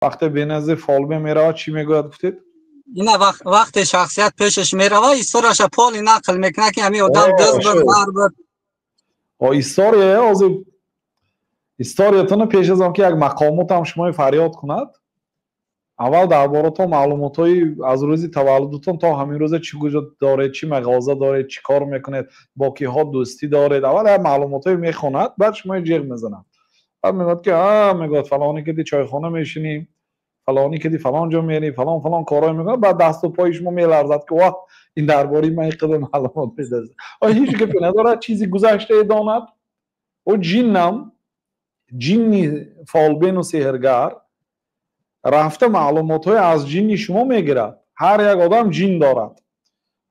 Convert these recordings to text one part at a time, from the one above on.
وقتی به نزد فالبه میره چی میگوید گفتید؟ اینا وقت شخصیت پیشش میره و ایستورش پالی نقل میکنه که همین آدم دز بود مار بود. استوریاتون پیش از آن که یک مقامات هم شما فریاد کند اول دربارتون معلوماتای از روزی تولدتون تا همین روز چی وجود داره، چی مغازه داره، چی کار میکنید، با کیها دوستی دارید، اول معلوماتای میخوند بعد شما جیغ میزنند. بعد میگه که میگه فلانی که دی چایخانه میشینیم، فلانی که دی فلان جا میری، فلان کارای میکنه، بعد دست و پای شما میلرزد که واه این درباره من قدم معلومات میده. هیچ گپی نداره، چیزی گذشته داند. او جنی فالبین و سحرگر رفته معلومات های از جن شما میگیرد. هر یک آدم جن دارد.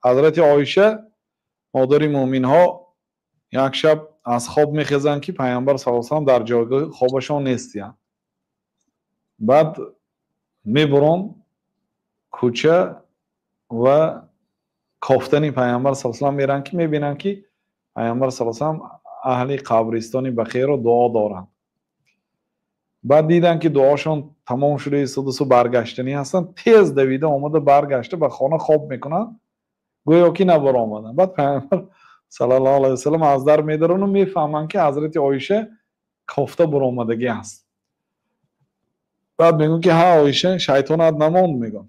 حضرت عایشه مادر مومن ها یک شب از خواب میخیزند که پیامبر صلی الله علیه و آله در جایگاه خوابشان نیستند. بعد میبرن کوچه و کافتن پیامبر صلی الله علیه و آله میرن که میبینن که پیامبر صلی الله علیه و آله اهل قبرستانی بخیر و دعا دارند. بعد دیدن که دعاشون تمام شده، ایستاده برگشتنی هستن، تیز دویده آمده برگشته به خانه خواب میکنن گویا که نبر آمدن. بعد پیامبر صلی الله علیه و سلم از در میدارن و میفهمن که حضرت عایشه کافته بر آمدگی است. بعد میگن که ها عایشه شیطانت نماند، میگن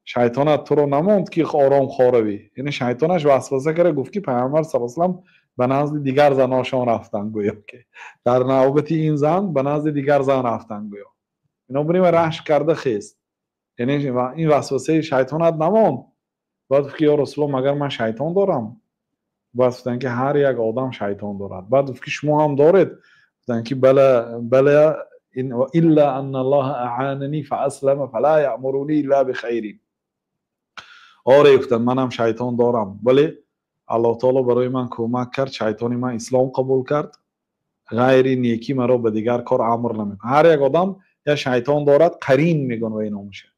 شیطانت تو رو نماند که آرام خوابی. یعنی شیطانش وسوسه کرده، گفت که پیامبر صلی الله علیه و سلم به نزد دیگر زناشان رفتن، گویا که در نوبت این زن به نزد دیگر زن رفتن گویا. اینا بریم رشک کرده خیست. یعنی این وسوسه شیطانت نماند. بعد که یا رسول الله مگر من شیطان دارم؟ بعد گفتن که هر یک آدم شیطان دارد. بعد گفت که شما هم دارید؟ گفتن که بله الا ان الله اعاننی فاسلم فلا یامرنی الا بخیر. آره گفتن منم شیطان دارم ولی الله تعالی برای من کمک کرد، شیطانی من اسلام قبول کرد، غیر نیکی مرا به دیگر کار امر نمیکنه. هر یک آدم یا شیطان دارد، قرین میگن و اینا میشه،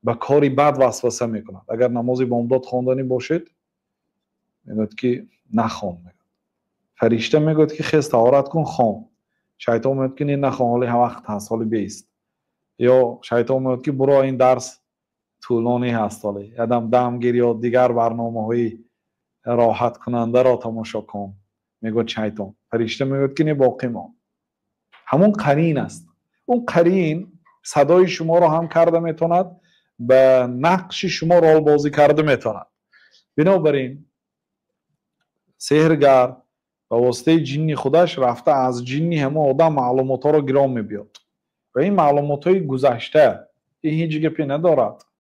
به کاری بد وسوسه میکنه. اگر نمازی بامداد خواندنی باشید میگه که نخوان، میگه فرشته میگه که خیز طهارت کن خوان، شیطان میگه که نخوان حالی وقت هست حالی بیست، یا شیطان میگه که برو این درس طولانی هست حالی ادم دمگیری یا دیگر برنامه‌های راحت کننده را تماشا کن. میگه شیطان. فرشته میگه که نه باقی ما همون قرین است. اون قرین صدای شما رو هم کرده میتوند، به نقش شما رول بازی کرده میتوند. بنابراین سحرگر به واسطه جنی خودش رفته از جنی همه آدم معلومات ها رو گرام میبیاد و این معلومات های گذشته این هیچ گپی ندارد.